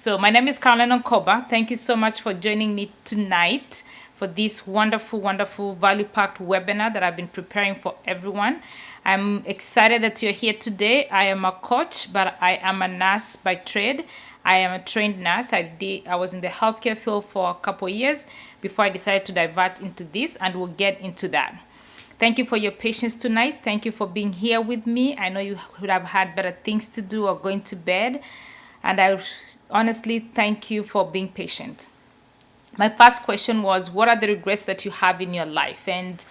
So my name is Carolyne Live. Thank you so much for joining me tonight for this wonderful, wonderful value-packed webinar that I've been preparing for everyone. I'm excited that you're here today. I am a coach, but I am a nurse by trade. I am a trained nurse. I was in the healthcare field for a couple of years before I decided to divert into this, and we'll get into that. Thank you for your patience tonight. Thank you for being here with me. I know you would have had better things to do or going to bed, and I honestly thank you for being patient. My first question was, what are the regrets that you have in your life? And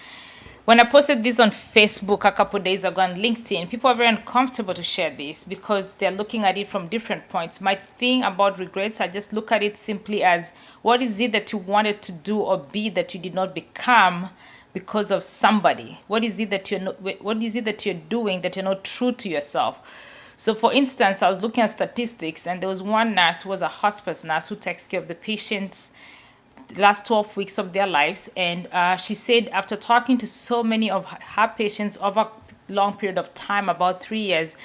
when I posted this on Facebook a couple days ago on LinkedIn, people are very uncomfortable to share this because they're looking at it from different points. My thing about regrets, I just look at it simply as, what is it that you wanted to do or be that you did not become because of somebody? What is it that you're doing that you're not true to yourself? So for instance, I was looking at statistics, and there was one nurse who was a hospice nurse who takes care of the patients the last 12 weeks of their lives. And she said after talking to so many of her patients over a long period of time, about 3 years,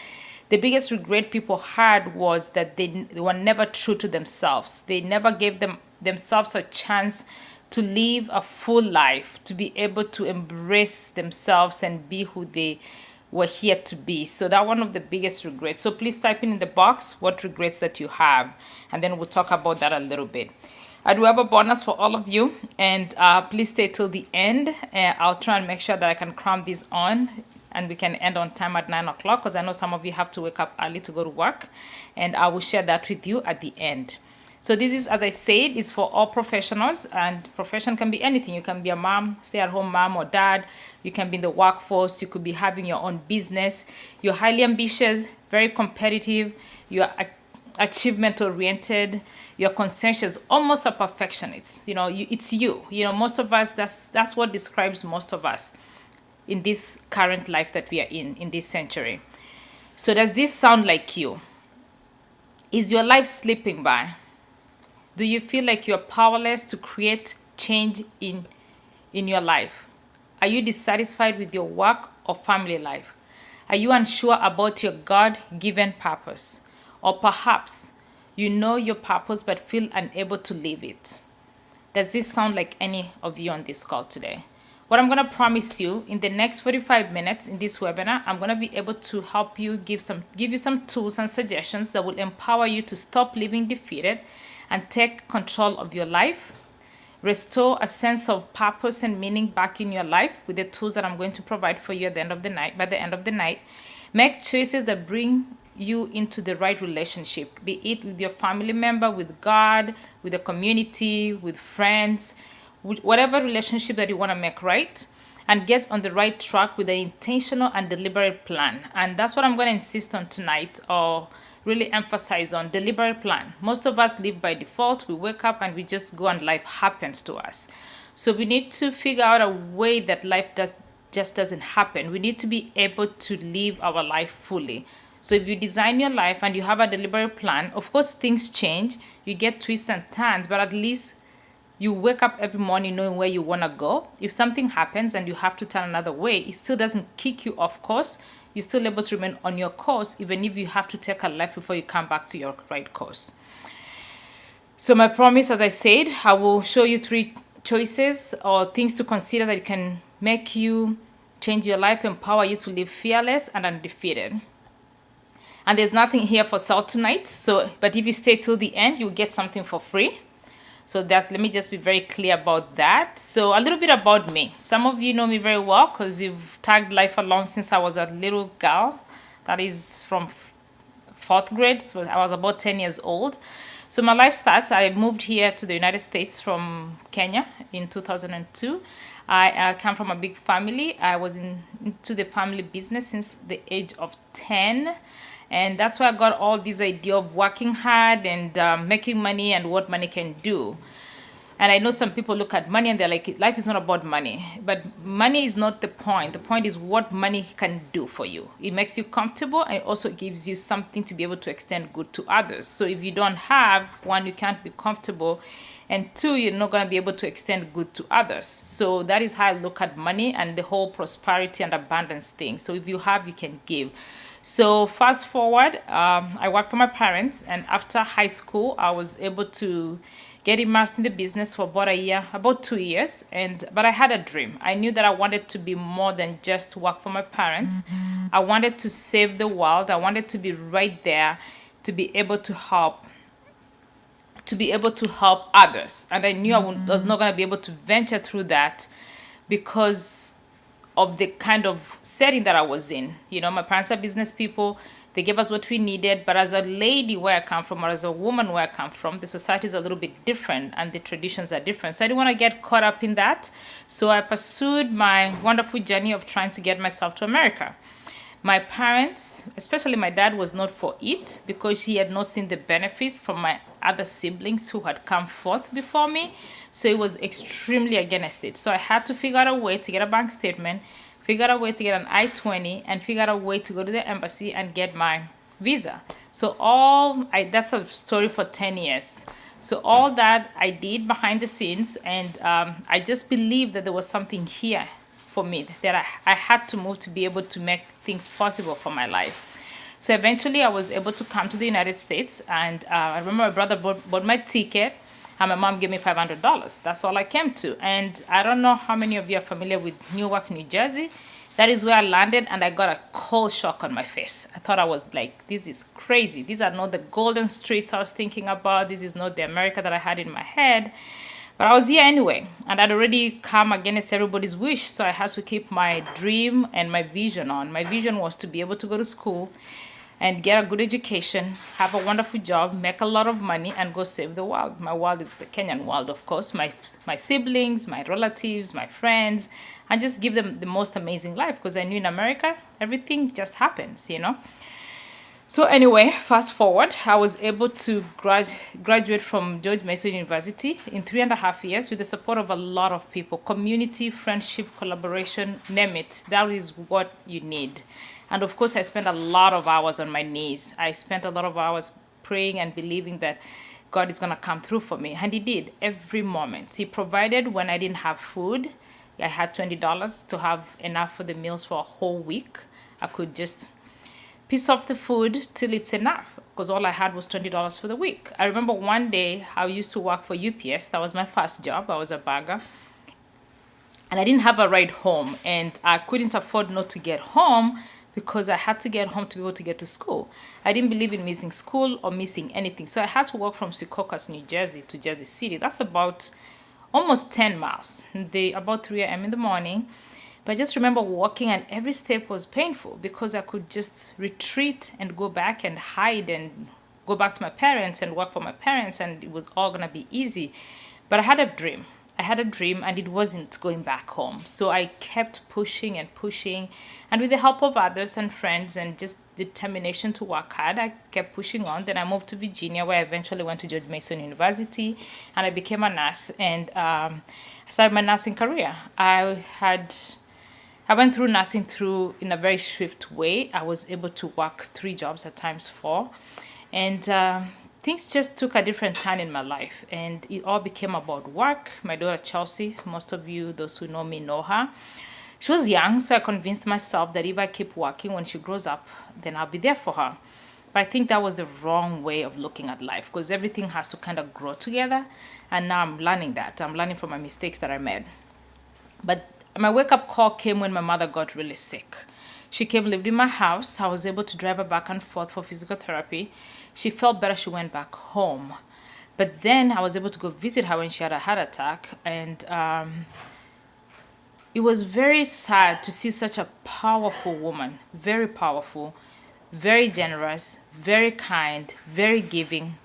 the biggest regret people had was that they were never true to themselves. They never gave themselves a chance to live a full life, to be able to embrace themselves and be who they were here to be. So that one of the biggest regrets. So please type in the box what regrets that you have, and then we'll talk about that a little bit. I do have a bonus for all of you, and please stay till the end. I'll try and make sure that I can cram this on and we can end on time at 9 o'clock, because I know some of you have to wake up early to go to work, and I will share that with you at the end. So this is, as I said, is for all professionals, and profession can be anything. You can be a mom, stay-at-home mom or dad. You can be in the workforce. You could be having your own business. You're highly ambitious, very competitive. You're achievement-oriented. You're conscientious, almost a perfectionist. You know, it's you. You know, most of us, that's what describes most of us in this current life that we are in this century. So does this sound like you? Is your life slipping by? Do you feel like you're powerless to create change in your life? Are you dissatisfied with your work or family life? Are you unsure about your God-given purpose? Or perhaps you know your purpose but feel unable to live it? Does this sound like any of you on this call today? What I'm going to promise you, in the next 45 minutes in this webinar, I'm going to be able to help you, give you some tools and suggestions that will empower you to stop living defeated and take control of your life, restore a sense of purpose and meaning back in your life with the tools that I'm going to provide for you at the end of the night. By the end of the night, make choices that bring you into the right relationship, be it with your family member, with God, with the community, with friends, with whatever relationship that you want to make right, and get on the right track with an intentional and deliberate plan. And that's what I'm going to insist on tonight, or really emphasize on: deliberate plan. Most of us live by default. We wake up and we just go, and life happens to us. So we need to figure out a way that life just doesn't happen. We need to be able to live our life fully. So if you design your life and you have a deliberate plan, of course things change, you get twists and turns, but at least you wake up every morning knowing where you want to go. If something happens and you have to turn another way, it still doesn't kick you off course. You're still able to remain on your course, even if you have to take a left before you come back to your right course. So my promise, as I said, I will show you 3 choices or things to consider that can make you change your life, empower you to live fearless and undefeated. And there's nothing here for sale tonight. But if you stay till the end, you'll get something for free. So let me just be very clear about that. So a little bit about me. Some of you know me very well because you've tagged life along since I was a little girl. That is from 4th grade. So I was about 10 years old. So my life starts, I moved here to the United States from Kenya in 2002. I come from a big family. I was into the family business since the age of 10. And that's where I got all this idea of working hard and making money and what money can do. And I know some people look at money and they're like, life is not about money. But money is not the point. The point is what money can do for you. It makes you comfortable, and it also gives you something to be able to extend good to others. So if you don't have, 1, you can't be comfortable. And 2, you're not going to be able to extend good to others. So that is how I look at money and the whole prosperity and abundance thing. So if you have, you can give. So fast forward, I worked for my parents, and after high school, I was able to get immersed in the business for about a year, about 2 years. But I had a dream. I knew that I wanted to be more than just work for my parents. I wanted to save the world. I wanted to be right there, to be able to help others. And I knew was not going to be able to venture through that because of the kind of setting that I was in. You know, my parents are business people. They gave us what we needed. But as a lady where I come from, or as a woman where I come from, the society is a little bit different and the traditions are different. So I didn't want to get caught up in that. So I pursued my wonderful journey of trying to get myself to America. My parents, especially my dad, was not for it because he had not seen the benefit from my other siblings who had come forth before me. So he was extremely against it. So I had to figure out a way to get a bank statement, figure out a way to get an I-20, and figure out a way to go to the embassy and get my visa. So that's a story for 10 years. So all that I did behind the scenes, and I just believed that there was something here for me that I had to move to be able to make things possible for my life. So eventually I was able to come to the United States, and I remember my brother bought my ticket and my mom gave me $500. That's all I came to. And I don't know how many of you are familiar with Newark, New Jersey. That is where I landed, and I got a cold shock on my face. I thought I was like, this is crazy. These are not the golden streets I was thinking about. This is not the America that I had in my head. But I was here anyway, and I'd already come against everybody's wish, so I had to keep my dream and my vision on. My vision was to be able to go to school and get a good education, have a wonderful job, make a lot of money, and go save the world. My world is the Kenyan world, of course. My siblings, my relatives, my friends, and just give them the most amazing life, because I knew in America, everything just happens, you know. So anyway, fast forward, I was able to graduate from George Mason University in 3.5 years with the support of a lot of people. Community, friendship, collaboration, name it. That is what you need. And of course, I spent a lot of hours on my knees. I spent a lot of hours praying and believing that God is going to come through for me. And he did every moment. He provided when I didn't have food. I had $20 to have enough for the meals for a whole week. I could just piece off the food till it's enough, because all I had was $20 for the week. I remember one day I used to work for UPS. That was my first job. I was a bagger. And I didn't have a ride home, and I couldn't afford not to get home because I had to get home to be able to get to school. I didn't believe in missing school or missing anything. So I had to walk from Secaucus, New Jersey to Jersey City. That's about almost 10 miles, about 3 a.m. in the morning. But I just remember walking, and every step was painful because I could just retreat and go back and hide and go back to my parents and work for my parents, and it was all going to be easy. But I had a dream. And it wasn't going back home. So I kept pushing and pushing. And with the help of others and friends and just determination to work hard, I kept pushing on. Then I moved to Virginia, where I eventually went to George Mason University, and I became a nurse, and I started my nursing career. I went through nursing in a very swift way. I was able to work 3 jobs, at times 4. And things just took a different turn in my life, and it all became about work. My daughter Chelsea, most of you, those who know me, know her. She was young, so I convinced myself that if I keep working, when she grows up, then I'll be there for her. But I think that was the wrong way of looking at life, because everything has to kind of grow together. And now I'm learning that. I'm learning from my mistakes that I made. But my wake-up call came when my mother got really sick. She came, lived in my house. I was able to drive her back and forth for physical therapy. She felt better. She went back home. But then I was able to go visit her when she had a heart attack. And it was very sad to see such a powerful woman, very powerful, very generous, very kind, very giving.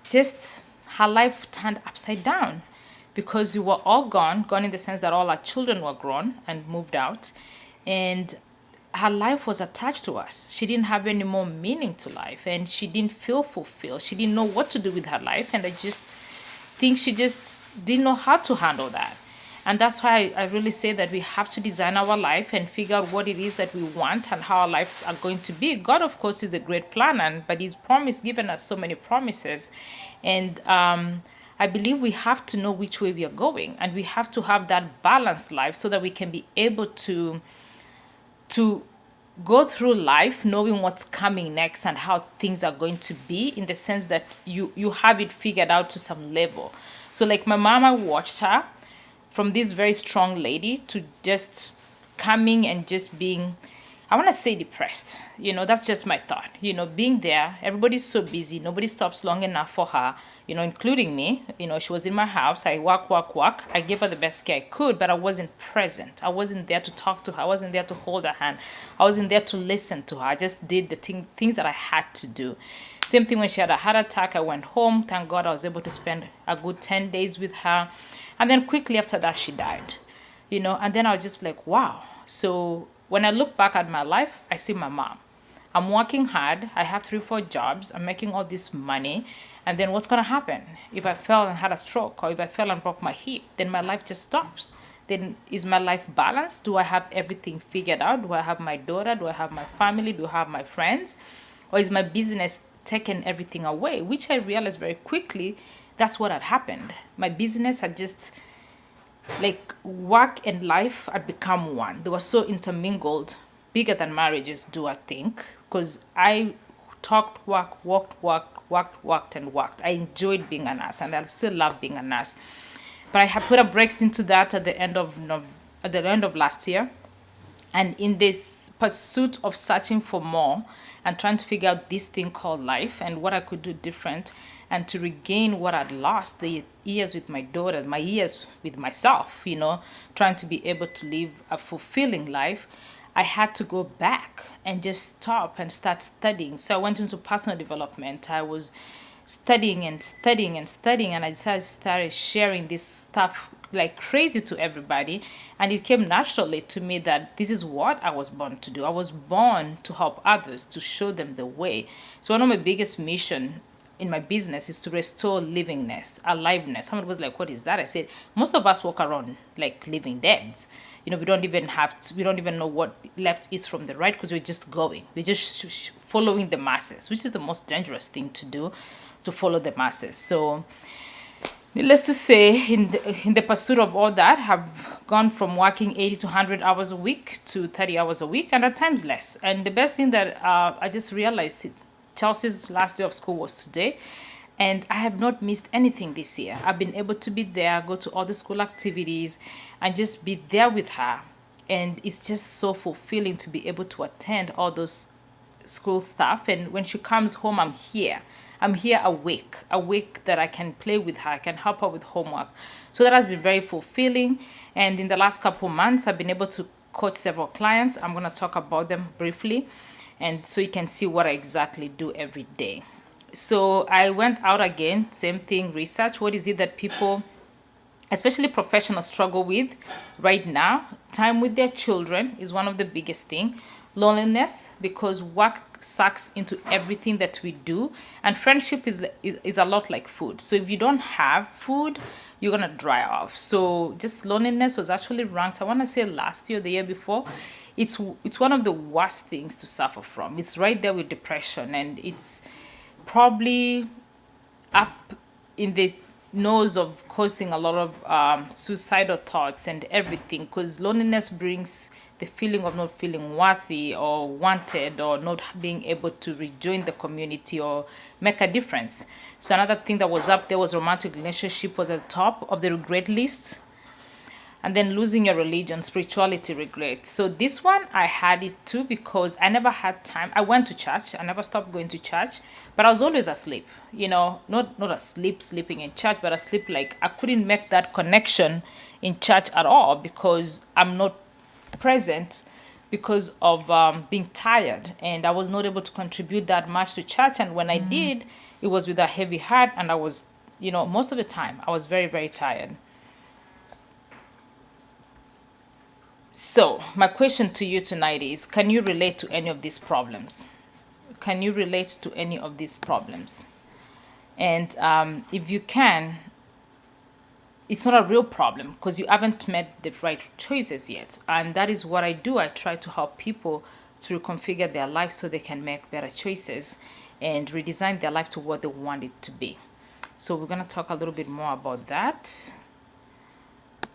Just her life turned upside down because we were all gone in the sense that all our children were grown and moved out. And her life was attached to us. She didn't have any more meaning to life, and she didn't feel fulfilled. She didn't know what to do with her life, and I just think she just didn't know how to handle that. And that's why I really say that we have to design our life and figure out what it is that we want and how our lives are going to be. God, of course, is the great planner, but He's given us so many promises. And I believe we have to know which way we are going, and we have to have that balanced life so that we can be able to go through life knowing what's coming next and how things are going to be, in the sense that you have it figured out to some level. So like my mom, I watched her from this very strong lady to just coming and just being, I want to say, depressed. That's just my thought. Being there, everybody's so busy, nobody stops long enough for her, including me. She was in my house. I work. I gave her the best care I could, but I wasn't present. I wasn't there to talk to her. I wasn't there to hold her hand. I wasn't there to listen to her. I just did the things that I had to do. Same thing when she had a heart attack. I went home. Thank God I was able to spend a good 10 days with her. And then quickly after that, she died. And then I was just like, wow. So when I look back at my life, I see my mom. I'm working hard. I have 3-4 jobs. I'm making all this money. And then what's going to happen? If I fell and had a stroke, or if I fell and broke my hip, then my life just stops. Then is my life balanced? Do I have everything figured out? Do I have my daughter? Do I have my family? Do I have my friends? Or is my business taking everything away? Which I realized very quickly, that's what had happened. My business had just, like, work and life had become one. They were so intermingled, bigger than marriages do, I think, because I talked, worked, and worked. I enjoyed being a nurse, and I still love being a nurse. But I had put a brakes into that at the end of last year, and in this pursuit of searching for more and trying to figure out this thing called life and what I could do different, and to regain what I'd lost, the years with my daughter, my years with myself, trying to be able to live a fulfilling life, I had to go back and just stop and start studying. So I went into personal development. I was studying, and I started sharing this stuff like crazy to everybody. And it came naturally to me that this is what I was born to do. I was born to help others, to show them the way. So one of my biggest mission in my business is to restore livingness, aliveness. Someone was like, what is that? I said, most of us walk around like living deads. We don't even know what left is from the right, because we're just going. We're just following the masses, which is the most dangerous thing to do, to follow the masses. So needless to say, in the pursuit of all that, have gone from working 80 to 100 hours a week to 30 hours a week, and at times less. And the best thing that I just realized, Chelsea's last day of school was today, and I have not missed anything this year. I've been able to be there, go to all the school activities, and just be there with her. And it's just so fulfilling to be able to attend all those school stuff. And when she comes home, I'm here awake that I can play with her, I can help her with homework. So that has been very fulfilling. And in the last couple months, I've been able to coach several clients. I'm going to talk about them briefly, and so you can see what I exactly do every day. So I went out again, same thing, research. What is it that people, especially professionals, struggle with right now? Time with their children is one of the biggest things. Loneliness, because work sucks into everything that we do, and friendship is a lot like food. So if you don't have food, you're gonna dry off. So just loneliness was actually ranked, I want to say last year, the year before, it's one of the worst things to suffer from. It's right there with depression, and it's probably up in the nose of causing a lot of suicidal thoughts and everything, because loneliness brings the feeling of not feeling worthy or wanted, or not being able to rejoin the community or make a difference. So another thing that was up there was romantic relationship was at the top of the regret list. And then losing your religion, spirituality, regret. So this one, I had it too, because I never had time. I went to church. I never stopped going to church, but I was always asleep. Not asleep, sleeping in church, but asleep, like I couldn't make that connection in church at all, because I'm not present because of being tired, and I was not able to contribute that much to church. And when I did, it was with a heavy heart, and I was, most of the time I was very, very tired. So my question to you tonight is, can you relate to any of these problems? Can you relate to any of these problems? And if you can, it's not a real problem, because you haven't made the right choices yet. And that is what I do. I try to help people to reconfigure their life so they can make better choices and redesign their life to what they want it to be. So we're going to talk a little bit more about that.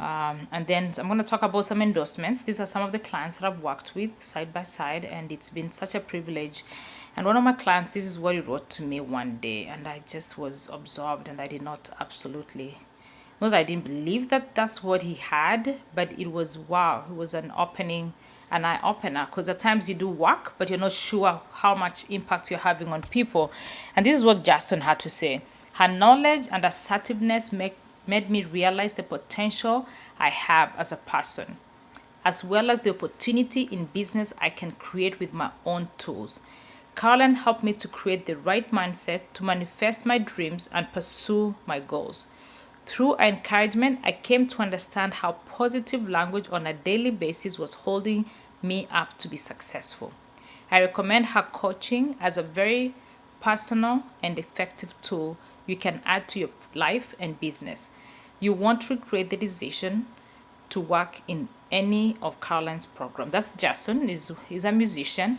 And then I'm going to talk about some endorsements. These are some of the clients that I've worked with side by side, and it's been such a privilege. And one of my clients, this is what he wrote to me one day, and I just was absorbed, and I did not absolutely, not that I didn't believe that that's what he had, but it was wow, it was an eye opener, because at times you do work, but you're not sure how much impact you're having on people. And this is what Gerson had to say. Her knowledge and assertiveness made me realize the potential I have as a person, as well as the opportunity in business I can create with my own tools. Carolyne helped me to create the right mindset to manifest my dreams and pursue my goals. Through her encouragement, I came to understand how positive language on a daily basis was holding me up to be successful. I recommend her coaching as a very personal and effective tool you can add to your life and business. You won't regret the decision to work in any of Carolyne's programs. That's Gerson, he's a musician.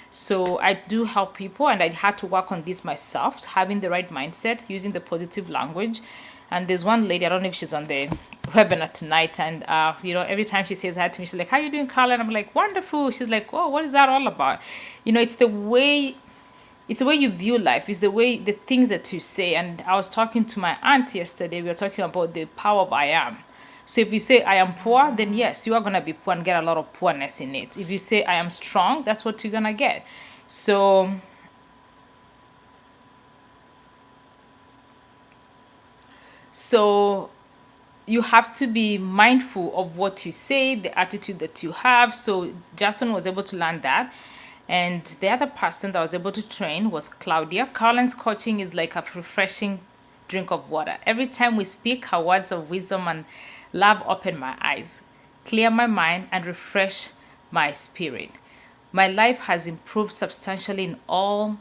So I do help people, and I had to work on this myself, having the right mindset, using the positive language. And there's one lady, I don't know if she's on the webinar tonight, and every time she says hi to me, she's like, "How you doing, Carolyne?" I'm like, "Wonderful." She's like, "Oh, what is that all about?" It's the way you view life. It's the things that you say. And I was talking to my aunt yesterday. We were talking about the power of I am. So if you say I am poor, then yes, you are going to be poor and get a lot of poorness in it. If you say I am strong, that's what you're going to get. So you have to be mindful of what you say, the attitude that you have. So Gerson was able to learn that. And the other person that I was able to train was Claudia. Carolyne's coaching is like a refreshing drink of water. Every time we speak, her words of wisdom and love open my eyes, clear my mind, and refresh my spirit. My life has improved substantially in all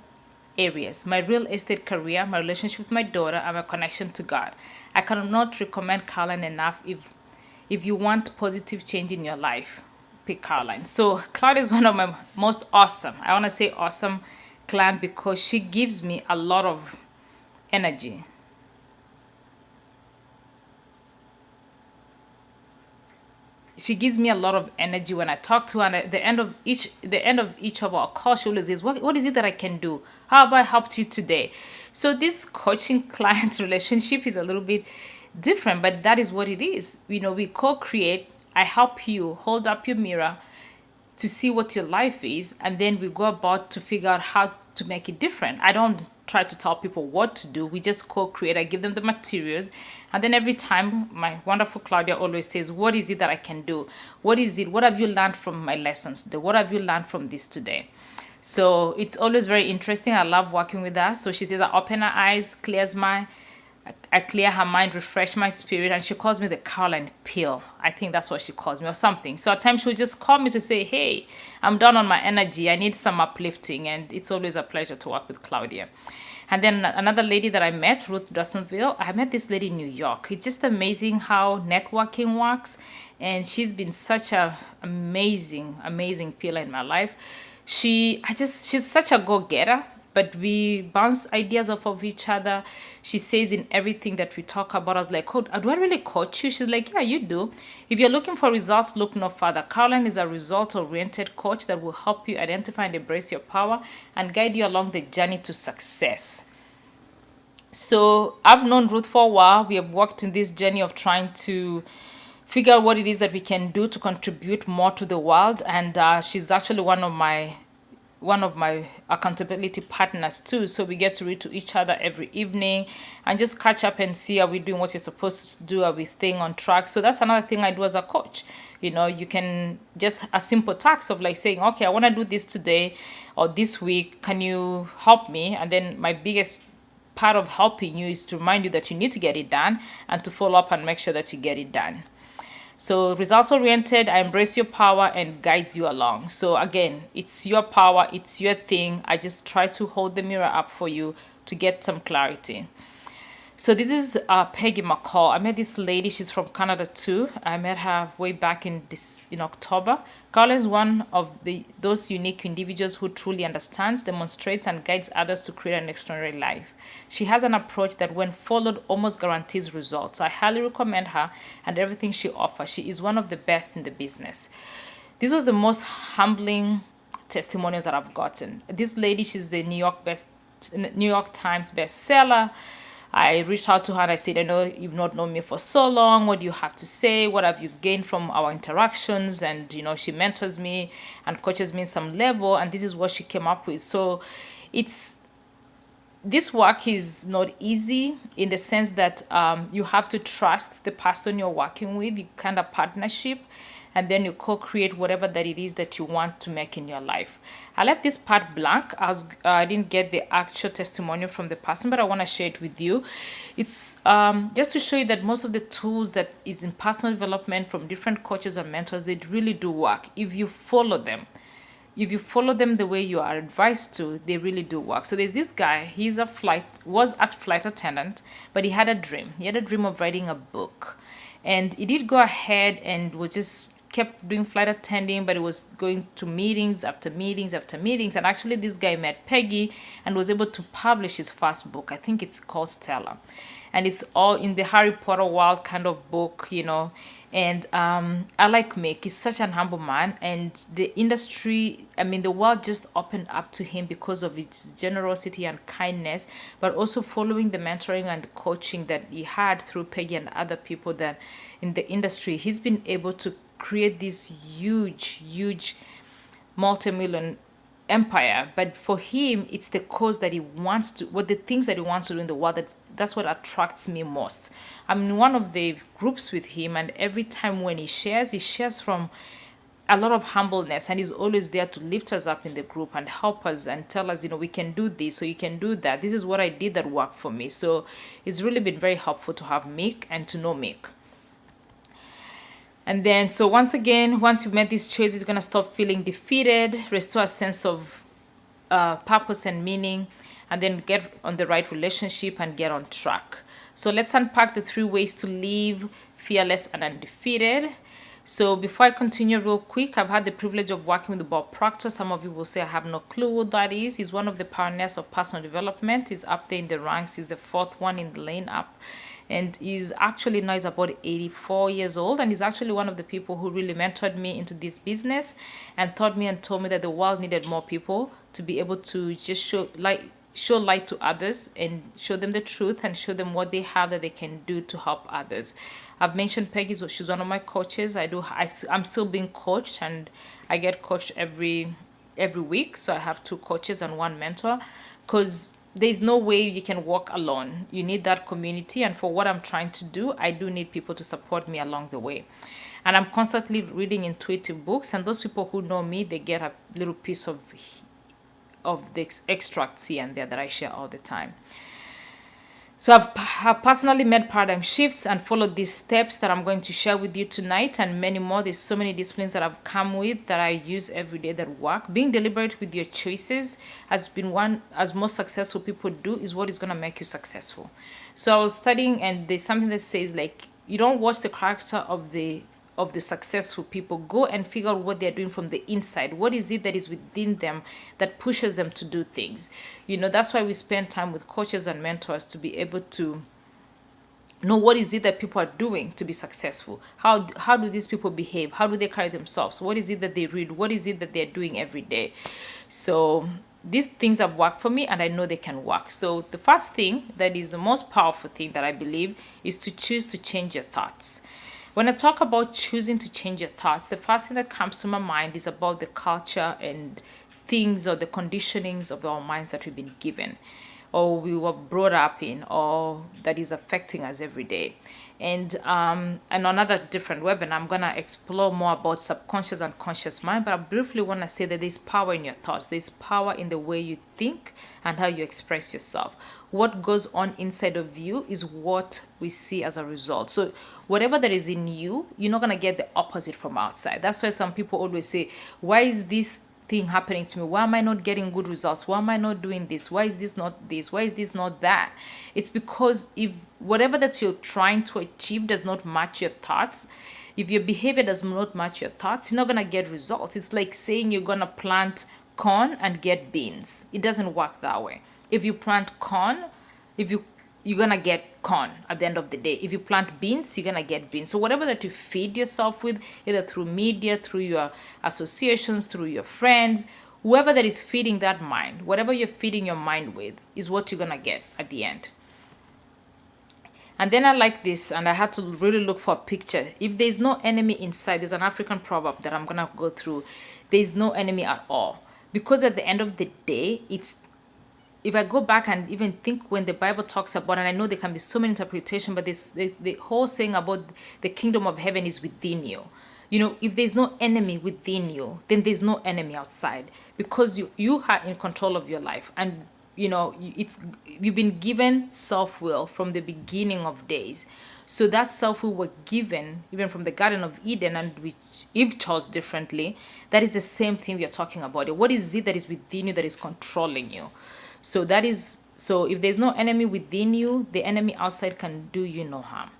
areas: my real estate career, my relationship with my daughter, and my connection to God. I cannot recommend Carolyne enough. If you want positive change in your life, pick Carolyne. So Claudia is one of my most awesome, I want to say awesome client, because she gives me a lot of energy. She gives me a lot of energy when I talk to her. And at the end of each of our calls, she always says, what is it that I can do? How have I helped you today? So this coaching client relationship is a little bit different, but that is what it is. We co-create. I help you hold up your mirror to see what your life is, and then we go about to figure out how to make it different. I don't try to tell people what to do. We just co-create. I give them the materials, and then every time my wonderful Claudia always says, what is it that I can do? What is it? What have you learned from my lessons today? What have you learned from this today? So it's always very interesting. I love working with her. So she says, I open her eyes, I clear her mind, refresh my spirit, and she calls me the Carolyne pill. I think that's what she calls me, or something. So at times she'll just call me to say, hey, I'm down on my energy, I need some uplifting, and it's always a pleasure to work with Claudia. And then another lady that I met, Ruth Dawsonville, I met this lady in New York. It's just amazing how networking works, and she's been such a amazing pillar in my life. She's such a go-getter, but we bounce ideas off of each other. She says in everything that we talk about, I was like, oh, do I really coach you? She's like, yeah, you do. If you're looking for results, look no further. Carolyne is a results-oriented coach that will help you identify and embrace your power and guide you along the journey to success. So I've known Ruth for a while. We have worked in this journey of trying to figure out what it is that we can do to contribute more to the world. And she's actually one of my accountability partners too. So we get to read to each other every evening and just catch up and see, are we doing what we're supposed to do? Are we staying on track? So that's another thing I do as a coach. You can just a simple task of like saying, okay, I want to do this today or this week. Can you help me? And then my biggest part of helping you is to remind you that you need to get it done and to follow up and make sure that you get it done. So results oriented, I embrace your power and guides you along. So again, it's your power, it's your thing. I just try to hold the mirror up for you to get some clarity. So this is Peggy McCall. I met this lady. She's from Canada too. I met her way back in October. Carolyne is one of those unique individuals who truly understands, demonstrates, and guides others to create an extraordinary life. She has an approach that, when followed, almost guarantees results. I highly recommend her and everything she offers. She is one of the best in the business. This was the most humbling testimonials that I've gotten. This lady, she's the New York Times bestseller. I reached out to her and I said, I know you've not known me for so long. What do you have to say? What have you gained from our interactions? And, she mentors me and coaches me in some level. And this is what she came up with. So this work is not easy in the sense that you have to trust the person you're working with. You kind of partnership, and then you co-create whatever that it is that you want to make in your life. I left this part blank. I didn't get the actual testimonial from the person, but I want to share it with you. It's just to show you that most of the tools that is in personal development from different coaches or mentors, they really do work if you follow them. If you follow them the way you are advised to, they really do work. So there's this guy, was a flight attendant, but he had a dream. He had a dream of writing a book. And he did go ahead and kept doing flight attending, but it was going to meetings after meetings after meetings. And actually this guy met Peggy and was able to publish his first book. I think it's called Stella. And it's all in the Harry Potter world kind of book, And I like Mick. He's such an humble man. And the industry, the world just opened up to him because of his generosity and kindness, but also following the mentoring and the coaching that he had through Peggy and other people that in the industry, he's been able to create this huge multi-million empire. But for him, it's the cause that he wants to, the things that he wants to do in the world, that's what attracts me most. I'm in one of the groups with him, and every time when he shares from a lot of humbleness, and he's always there to lift us up in the group and help us and tell us, we can do this, so you can do that. This is what I did that worked for me. So it's really been very helpful to have Mick and to know Mick. And then, so once you've made these choices, you're going to stop feeling defeated, restore a sense of purpose and meaning, and then get on the right relationship and get on track. So let's unpack the 3 ways to live fearless and undefeated. So before I continue real quick, I've had the privilege of working with Bob Proctor. Some of you will say I have no clue what that is. He's one of the pioneers of personal development. He's up there in the ranks. He's the 4th one in the lane up. And he's actually now he's about 84 years old, and he's actually one of the people who really mentored me into this business and taught me and told me that the world needed more people to be able to just show light to others and show them the truth and show them what they have that they can do to help others. I've mentioned Peggy, so she's one of my coaches. I'm still being coached, and I get coached every week. So I have 2 coaches and 1 mentor, because there's no way you can walk alone. You need that community. And for what I'm trying to do, I do need people to support me along the way. And I'm constantly reading intuitive books. And those people who know me, they get a little piece of the extracts here and there that I share all the time. So I've personally made paradigm shifts and followed these steps that I'm going to share with you tonight, and many more. There's so many disciplines that I've come with that I use every day that work. Being deliberate with your choices has been one, as most successful people do, is what is going to make you successful. So I was studying, and there's something that says, you don't watch the character of the successful people. Go and figure out what they're doing from the inside. What is it that is within them that pushes them to do things? That's why we spend time with coaches and mentors, to be able to know what is it that people are doing to be successful. How do these people behave? How do they carry themselves? What is it that they read? What is it that they're doing every day? So these things have worked for me, and I know they can work. So the first thing, that is the most powerful thing that I believe, is to choose to change your thoughts. When I talk about choosing to change your thoughts, the first thing that comes to my mind is about the culture and things, or the conditionings of our minds that we've been given, or we were brought up in, or that is affecting us every day. And another different webinar, I'm going to explore more about subconscious and conscious mind, but I briefly want to say that there's power in your thoughts. There's power in the way you think and how you express yourself. What goes on inside of you is what we see as a result. So whatever that is in you, you're not going to get the opposite from outside. That's why some people always say, why is this thing happening to me? Why am I not getting good results? Why am I not doing this? Why is this not this? Why is this not that? It's because if whatever that you're trying to achieve does not match your thoughts, if your behavior does not match your thoughts, you're not going to get results. It's like saying you're going to plant corn and get beans. It doesn't work that way. If you plant corn, you're gonna get corn at the end of the day. If you plant beans, you're gonna get beans. So whatever that you feed yourself with, either through media, through your associations, through your friends, whoever that is feeding that mind, whatever you're feeding your mind with is what you're gonna get at the end. And then I like this, and I had to really look for a picture. If there's no enemy inside, there's an African proverb that I'm gonna go through. There's no enemy at all. Because at the end of the day, if I go back and even think when the Bible talks about, and I know there can be so many interpretations, but the whole saying about the kingdom of heaven is within you. You know, if there's no enemy within you, then there's no enemy outside, because you are in control of your life. And you know, you've been given self-will from the beginning of days. So that self-will were given even from the Garden of Eden, and which Eve chose differently. That is the same thing we are talking about. What is it that is within you that is controlling you? So if there's no enemy within you, the enemy outside can do you no harm.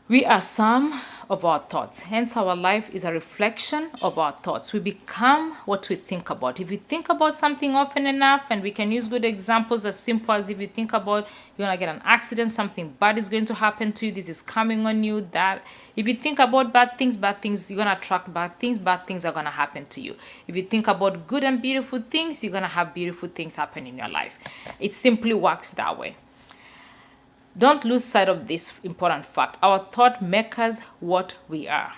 We are sum of our thoughts. Hence, our life is a reflection of our thoughts. We become what we think about. If you think about something often enough, and we can use good examples as simple as if you think about you're going to get an accident, something bad is going to happen to you, this is coming on you, that. If you think about bad things, you're going to attract bad things are going to happen to you. If you think about good and beautiful things, you're going to have beautiful things happen in your life. It simply works that way. Don't lose sight of this important fact. Our thought makers what we are.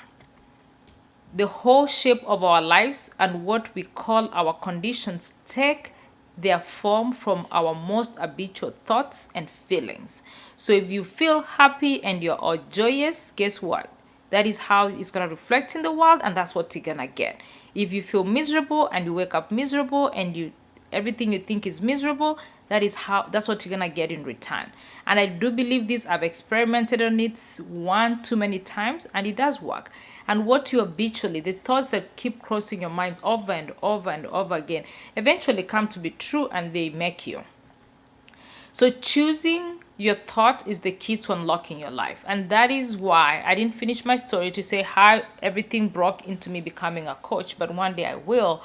The whole shape of our lives and what we call our conditions take their form from our most habitual thoughts and feelings. So if you feel happy and you're all joyous, guess what? That is how it's going to reflect in the world, and that's what you're going to get. If you feel miserable and you wake up miserable and everything you think is miserable, that's what you're gonna get in return. And I do believe this. I've experimented on it one too many times, and it does work. And what you habitually, the thoughts that keep crossing your minds over and over and over again, eventually come to be true, and they make you. So choosing your thought is the key to unlocking your life. And that is why I didn't finish my story to say how everything broke into me becoming a coach, but one day I will.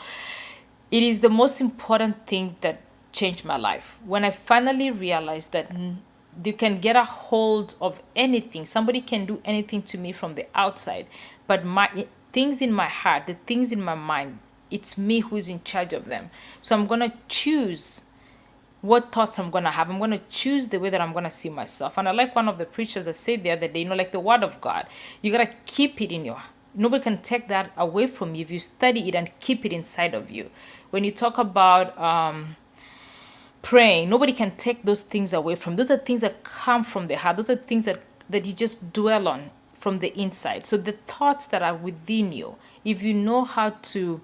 It is the most important thing that changed my life. When I finally realized that you can get a hold of anything, somebody can do anything to me from the outside, but things in my heart, the things in my mind, it's me who's in charge of them. So I'm going to choose what thoughts I'm going to have. I'm going to choose the way that I'm going to see myself. And I like one of the preachers that said the other day, like the word of God, you got to keep it in your heart. Nobody can take that away from you if you study it and keep it inside of you. When you talk about praying, nobody can take those things away from. Those are things that come from the heart. Those are things that you just dwell on from the inside. So the thoughts that are within you, if you know how to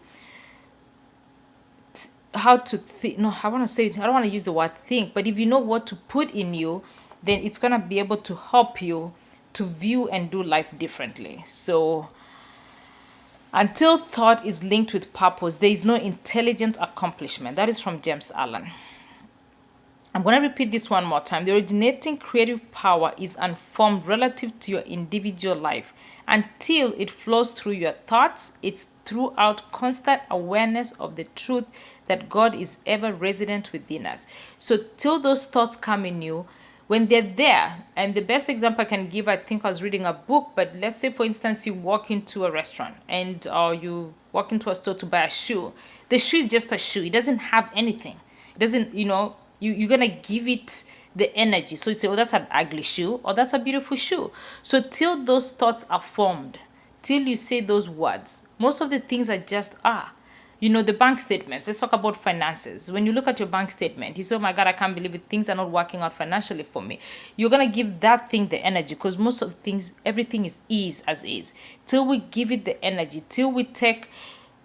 think, I don't want to use the word think, but if you know what to put in you, then it's going to be able to help you to view and do life differently. So until thought is linked with purpose, there is no intelligent accomplishment. That is from James Allen. I'm going to repeat this one more time. The originating creative power is unformed relative to your individual life. Until it flows through your thoughts, it's throughout constant awareness of the truth that God is ever resident within us. So till those thoughts come in you, when they're there, and the best example I can give, I think I was reading a book, but let's say, for instance, you walk into a restaurant and you walk into a store to buy a shoe. The shoe is just a shoe. It doesn't have anything. It doesn't, you're going to give it the energy. So you say, oh, that's an ugly shoe, or that's a beautiful shoe. So till those thoughts are formed, till you say those words, most of the things are just the bank statements. Let's talk about finances. When you look at your bank statement, you say, oh my God, I can't believe it. Things are not working out financially for me. You're going to give that thing the energy, because most of things, everything is as is. Till we give it the energy, till we take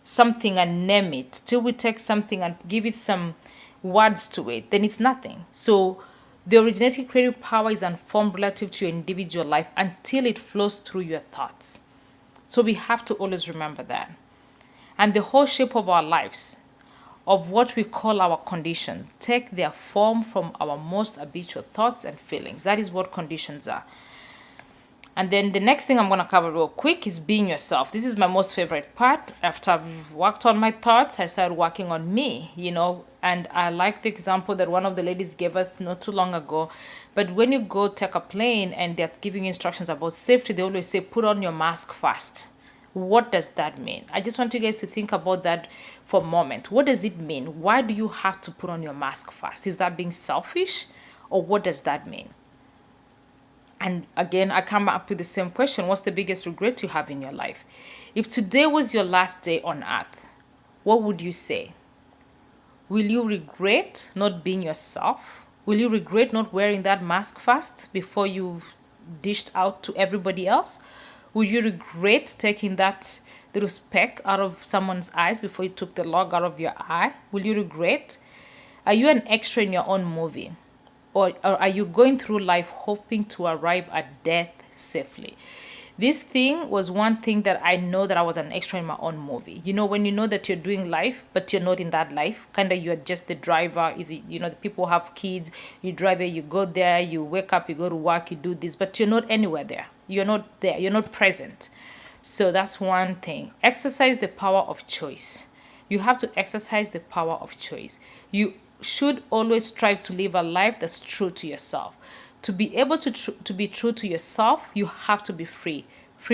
something and name it, till we take something and give it some words to it, then it's nothing. So the originating creative power is unformed relative to your individual life until it flows through your thoughts. So we have to always remember that. and the whole shape of our lives, of what we call our condition, take their form from our most habitual thoughts and feelings. That is what conditions are. And then the next thing I'm going to cover real quick is being yourself. This is my most favorite part. After I've worked on my thoughts, I started working on me, and I like the example that one of the ladies gave us not too long ago. But when you go take a plane and they're giving you instructions about safety, they always say, put on your mask first. What does that mean? I just want you guys to think about that for a moment. What does it mean? Why do you have to put on your mask first? Is that being selfish? Or what does that mean? And again, I come up with the same question. What's the biggest regret you have in your life? If today was your last day on earth, what would you say? Will you regret not being yourself? Will you regret not wearing that mask first before you dished out to everybody else? Will you regret taking that little speck out of someone's eyes before you took the log out of your eye? Will you regret? Are you an extra in your own movie? Or are you going through life hoping to arrive at death safely? This thing was one thing that I know that I was an extra in my own movie. When you know that you're doing life, but you're not in that life, kind of you're just the driver. If the people have kids, you drive it, you go there, you wake up, you go to work, you do this, but you're not anywhere there. You're not there. You're not present. So that's one thing. Exercise the power of choice. You have to exercise the power of choice. You should always strive to live a life that's true to yourself. To be able to be true to yourself, you have to be free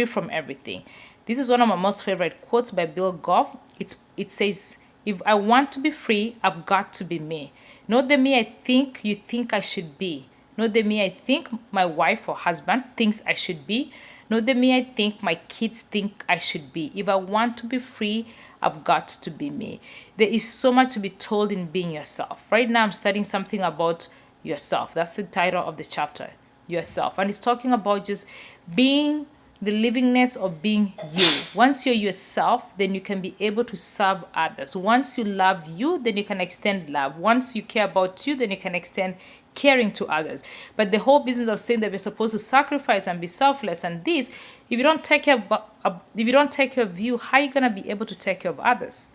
from everything. This is one of my most favorite quotes by Bill Goff. It says, if I want to be free, I've got to be me. Not the me I think you think I should be. Not the me I think my wife or husband thinks I should be. Not the me I think my kids think I should be. If I want to be free, I've got to be me. There is so much to be told in being yourself. Right now, I'm studying something about yourself. That's the title of the chapter, yourself. And it's talking about just being the livingness of being you. Once you're yourself, then you can be able to serve others. Once you love you, then you can extend love. Once you care about you, then you can extend caring to others. But the whole business of saying that we're supposed to sacrifice and be selfless and this, if you don't take care of you, how are you going to be able to take care of others?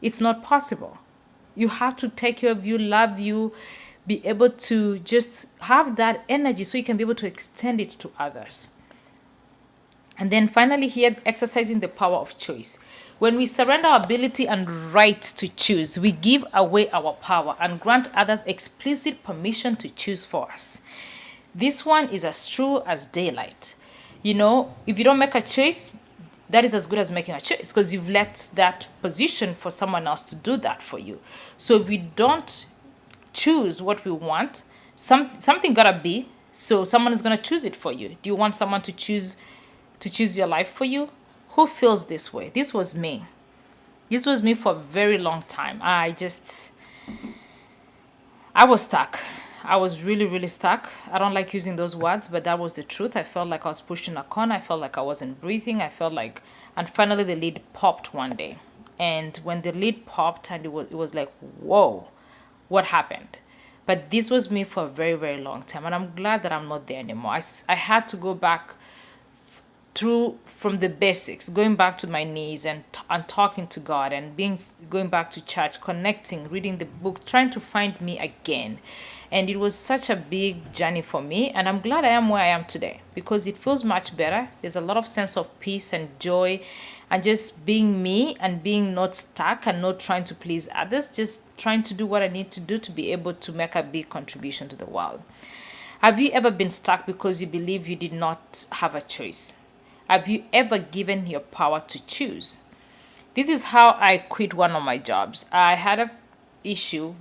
It's not possible. You have to take care of you, love you, be able to just have that energy so you can be able to extend it to others. And then finally here, exercising the power of choice. When we surrender our ability and right to choose, we give away our power and grant others explicit permission to choose for us. This one is as true as daylight. If you don't make a choice, that is as good as making a choice because you've left that position for someone else to do that for you. So if we don't choose what we want, something gotta be, so someone is gonna choose it for you. Do you want someone to choose your life for you? Who feels this way? This was me. This was me for a very long time. I was stuck. I was really, really stuck. I don't like using those words, but that was the truth. I felt like I was pushed in a corner. I felt like I wasn't breathing. And finally the lid popped one day. And when the lid popped, and it was like, whoa, what happened? But this was me for a very, very long time. And I'm glad that I'm not there anymore. I had to go back from the basics, going back to my knees and talking to God and going back to church, connecting, reading the book, trying to find me again. And it was such a big journey for me, and I'm glad I am where I am today because it feels much better. There's a lot of sense of peace and joy and just being me and being not stuck and not trying to please others, just trying to do what I need to do to be able to make a big contribution to the world. Have you ever been stuck because you believe you did not have a choice? Have you ever given your power to choose? This is how I quit one of my jobs. I had a issue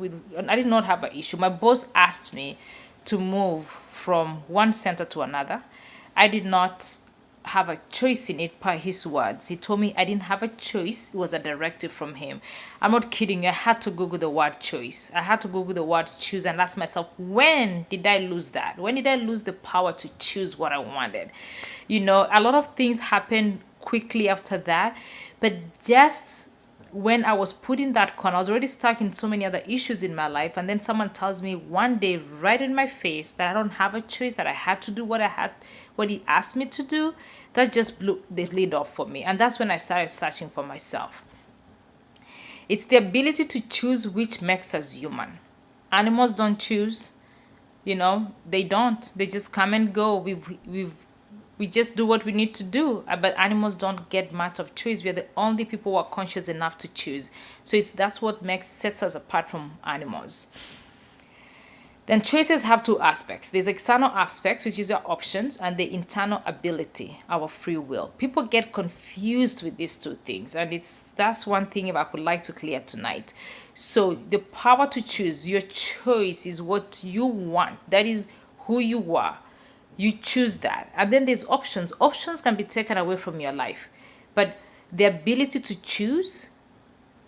I did not have an issue. My boss asked me to move from one center to another. I did not have a choice in it per his words. He told me I didn't have a choice. It was a directive from him. I'm not kidding you. I had to Google the word choice. I had to Google the word choose and ask myself, when did I lose that? When did I lose the power to choose what I wanted? A lot of things happened quickly after that, but just when I was put in that corner, I was already stuck in so many other issues in my life. And then someone tells me one day right in my face that I don't have a choice, that I had to do what he asked me to do. That just blew the lid off for me. And that's when I started searching for myself. It's the ability to choose which makes us human. Animals don't choose, they don't. They just come and go. We just do what we need to do. But animals don't get much of choice. We're the only people who are conscious enough to choose. So that's what sets us apart from animals. Then choices have two aspects. There's external aspects, which is your options, and the internal ability, our free will. People get confused with these two things, and that's one thing I would like to clear tonight. So the power to choose, your choice is what you want. That is who you are. You choose that. And then there's options. Options can be taken away from your life, but the ability to choose,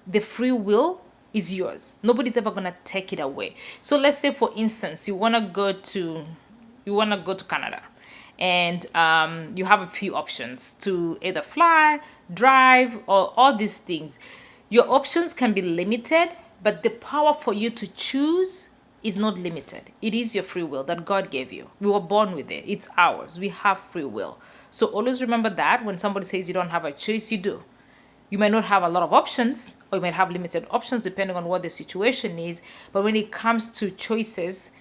the free will, is yours. Nobody's ever gonna take it away. So let's say, for instance, you wanna go to Canada, and you have a few options to either fly, drive, or all these things. Your options can be limited, but the power for you to choose is not limited. It is your free will that God gave you. We were born with it. It's ours. We have free will. So always remember that when somebody says you don't have a choice, you do. You might not have a lot of options, or you might have limited options depending on what the situation is. But when it comes to choices,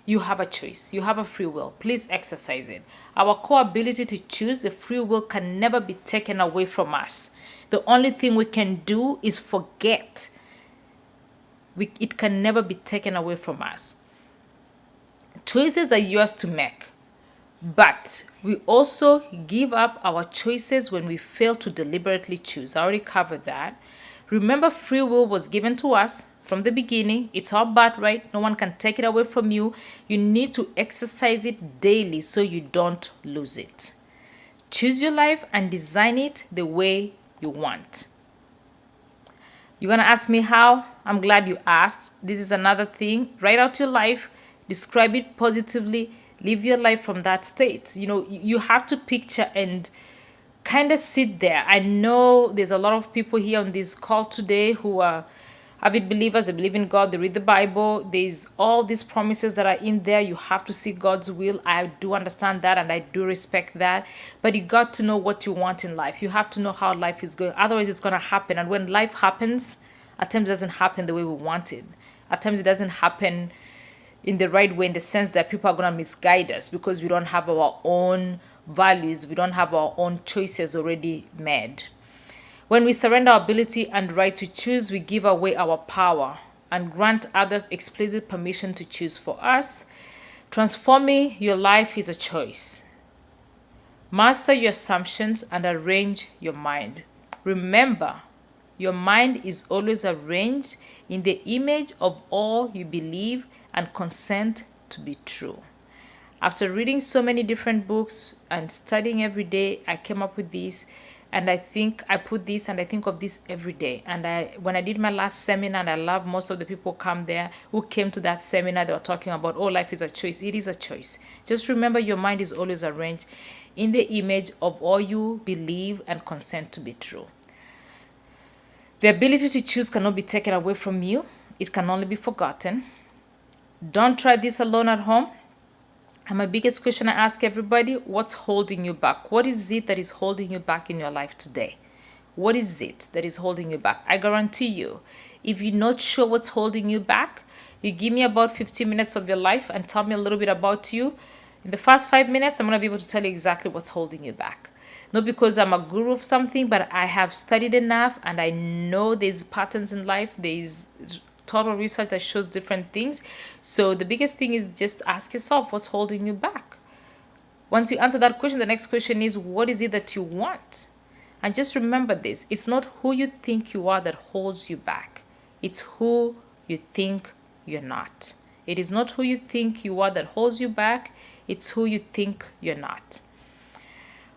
you have a choice. You have a free will. Please exercise it. Our core ability to choose, the free will, can never be taken away from us. The only thing we can do is forget. It can never be taken away from us. Choices are yours to make. But we also give up our choices when we fail to deliberately choose. I already covered that. Remember, free will was given to us from the beginning. It's our birthright. No one can take it away from you. You need to exercise it daily so you don't lose it. Choose your life and design it the way you want. You're going to ask me how? I'm glad you asked. This is another thing. Write out your life. Describe it positively. Live your life from that state. You have to picture and kind of sit there. I know there's a lot of people here on this call today who are avid believers. They believe in God. They read the Bible. There's all these promises that are in there. You have to seek God's will. I do understand that, and I do respect that. But you got to know what you want in life. You have to know how life is going. Otherwise, it's going to happen. And when life happens, at times it doesn't happen the way we want it. At times it doesn't happen in the right way, in the sense that people are going to misguide us because we don't have our own values. We don't have our own choices already made. When we surrender our ability and right to choose, we give away our power and grant others explicit permission to choose for us. Transforming your life is a choice. Master your assumptions and arrange your mind. Remember, your mind is always arranged in the image of all you believe and consent to be true. After reading so many different books and studying every day, I came up with this, and I think I put this and I think of this every day. And when I did my last seminar, and I love most of the people who came to that seminar, they were talking about, oh, life is a choice. It is a choice. Just remember, your mind is always arranged in the image of all you believe and consent to be true. The ability to choose cannot be taken away from you. It can only be forgotten. Don't try this alone at home. And my biggest question I ask everybody, what's holding you back? What is it that is holding you back in your life today? What is it that is holding you back? I guarantee you, if you're not sure what's holding you back, you give me about 15 minutes of your life and tell me a little bit about you. In the first 5 minutes, I'm going to be able to tell you exactly what's holding you back. Not because I'm a guru of something, but I have studied enough and I know there's patterns in life. There's total research that shows different things. So the biggest thing is just ask yourself, what's holding you back? Once you answer that question, the next question is, what is it that you want? And just remember this, it's not who you think you are that holds you back. It's who you think you're not. It is not who you think you are that holds you back. It's who you think you're not.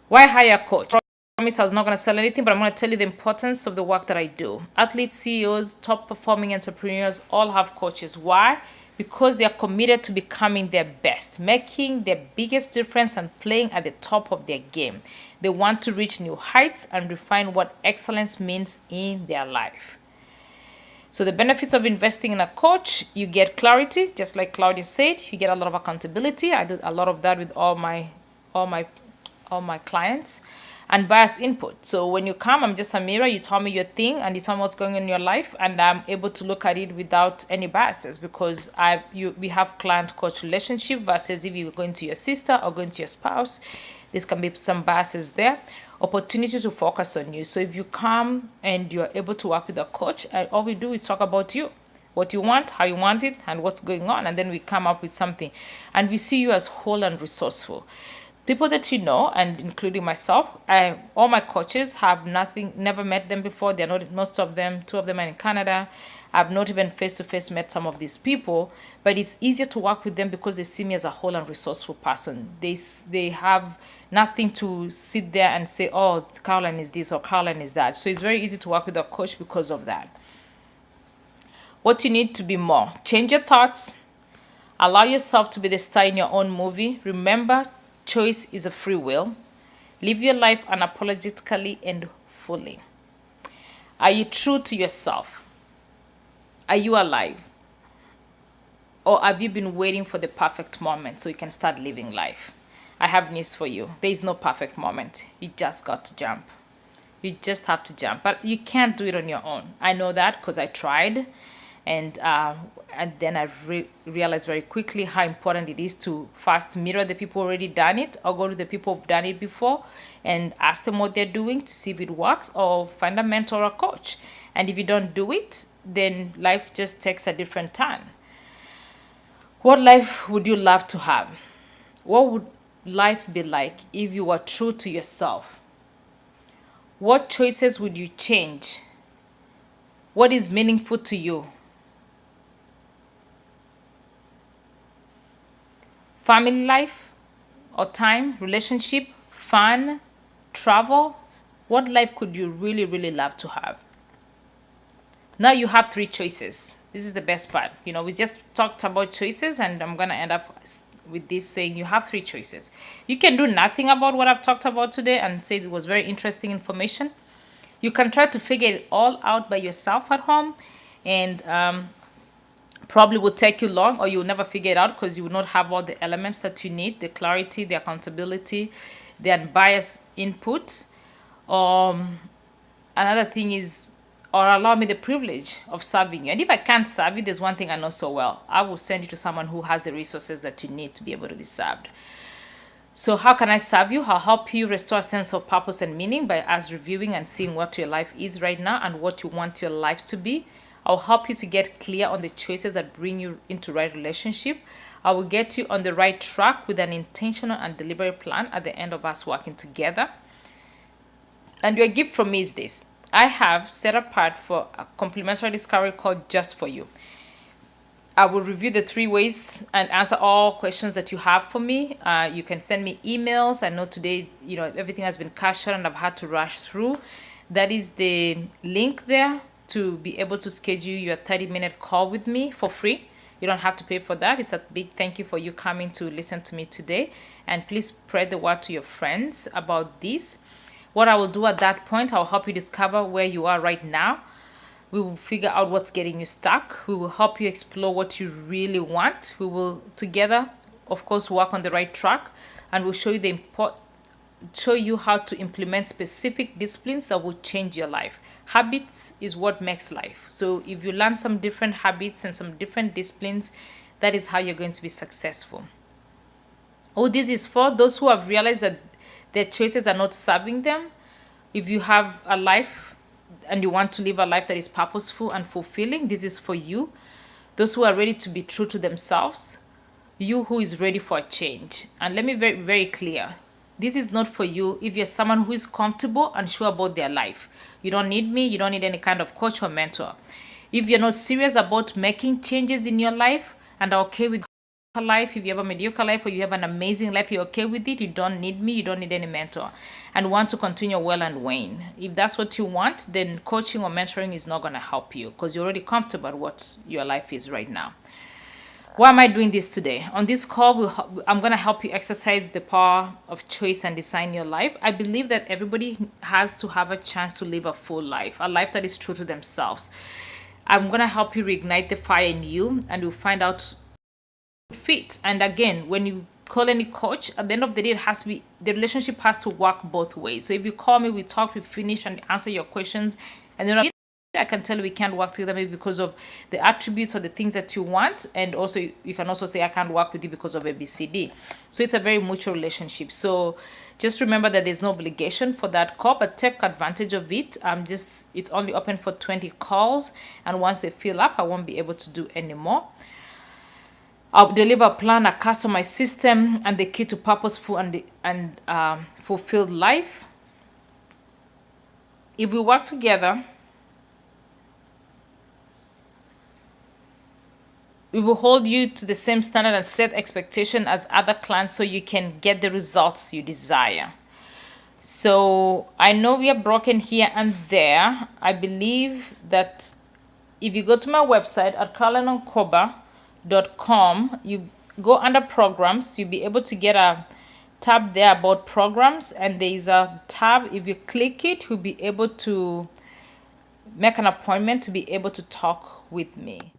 Why hire a coach? I promise I was not going to sell anything, but I'm going to tell you the importance of the work that I do. Athletes, CEOs, top performing entrepreneurs all have coaches. Why? Because they are committed to becoming their best, making their biggest difference and playing at the top of their game. They want to reach new heights and refine what excellence means in their life. So the benefits of investing in a coach, you get clarity, just like Claudia said. You get a lot of accountability. I do a lot of that with all my clients. unbiased input. So when you come, I'm just a mirror. You tell me your thing and you tell me what's going on in your life, and I'm able to look at it without any biases, because we have client-coach relationship versus if you're going to your sister or going to your spouse, there can be some biases there. Opportunity to focus on you. So if you come and you're able to work with a coach, and all we do is talk about you, what you want, how you want it, and what's going on, and then we come up with something, and we see you as whole and resourceful. People that you know, and including myself, all my coaches have never met them before. They're not, most of them, 2 of them are in Canada. I've not even face-to-face met some of these people, but it's easier to work with them because they see me as a whole and resourceful person. They have nothing to sit there and say, oh, Carolyne is this or Carolyne is that. So it's very easy to work with a coach because of that. What you need to be more. Change your thoughts. Allow yourself to be the star in your own movie. Remember, choice is a free will. Live your life unapologetically and fully. Are you true to yourself? Are you alive? Or have you been waiting for the perfect moment so you can start living life? I have news for you. There is no perfect moment. You just got to jump. You just have to jump. But you can't do it on your own. I know that because I tried. And then I realized very quickly how important it is to first mirror the people already done it, or go to the people who've done it before and ask them what they're doing to see if it works, or find a mentor or a coach. And if you don't do it, then life just takes a different turn. What life would you love to have? What would life be like if you were true to yourself? What choices would you change? What is meaningful to you? Family life or time, relationship, fun, travel? What life could you really, really love to have? Now you have 3 choices. This is the best part. We just talked about choices, and I'm going to end up with this saying you have 3 choices. You can do nothing about what I've talked about today and say it was very interesting information. You can try to figure it all out by yourself at home, and probably will take you long, or you'll never figure it out because you will not have all the elements that you need, the clarity, the accountability, the unbiased input. Another thing is, or allow me the privilege of serving you. And if I can't serve you, there's one thing I know so well. I will send you to someone who has the resources that you need to be able to be served. So how can I serve you? I'll help you restore a sense of purpose and meaning by us reviewing and seeing what your life is right now and what you want your life to be. I'll help you to get clear on the choices that bring you into right relationship. I will get you on the right track with an intentional and deliberate plan at the end of us working together. And your gift from me is this. I have set apart for a complimentary discovery call just for you. I will review the 3 ways and answer all questions that you have for me. You can send me emails. I know today, everything has been casual and I've had to rush through. That is the link there to be able to schedule your 30-minute call with me for free. You don't have to pay for that. It's a big thank you for you coming to listen to me today. And please spread the word to your friends about this. What I will do at that point, I'll help you discover where you are right now. We will figure out what's getting you stuck. We will help you explore what you really want. We will together, of course, work on the right track, and we'll show you how to implement specific disciplines that will change your life. Habits is what makes life. So if you learn some different habits and some different disciplines, that is how you're going to be successful. All this is for those who have realized that their choices are not serving them. If you have a life and you want to live a life that is purposeful and fulfilling, this is for you. Those who are ready to be true to themselves, you who is ready for a change. And let me be very, very clear. This is not for you if you're someone who is comfortable and sure about their life. You don't need me. You don't need any kind of coach or mentor. If you're not serious about making changes in your life and are okay with life, if you have a mediocre life or you have an amazing life, you're okay with it, you don't need me, you don't need any mentor, and want to continue well and wane. If that's what you want, then coaching or mentoring is not going to help you because you're already comfortable at what your life is right now. Why am I doing this today? On this call, I'm going to help you exercise the power of choice and design your life. I believe that everybody has to have a chance to live a full life, a life that is true to themselves. I'm going to help you reignite the fire in you, and you'll find out fit. And again, when you call any coach, at the end of the day, the relationship has to work both ways. So if you call me, we talk, we finish and answer your questions, and then I can tell we can't work together maybe because of the attributes or the things that you want, and also you can also say I can't work with you because of ABCD. So it's a very mutual relationship. So just remember that there's no obligation for that call, but take advantage of it. It's only open for 20 calls, and once they fill up, I won't be able to do any more. I'll deliver a plan, a customized system, and the key to purposeful and fulfilled life. If we work together, we will hold you to the same standard and set expectation as other clients so you can get the results you desire. So I know we are broken here and there. I believe that if you go to my website at CarolineOnkoba.com, you go under programs, you'll be able to get a tab there about programs, and there is a tab, if you click it, you'll be able to make an appointment to be able to talk with me.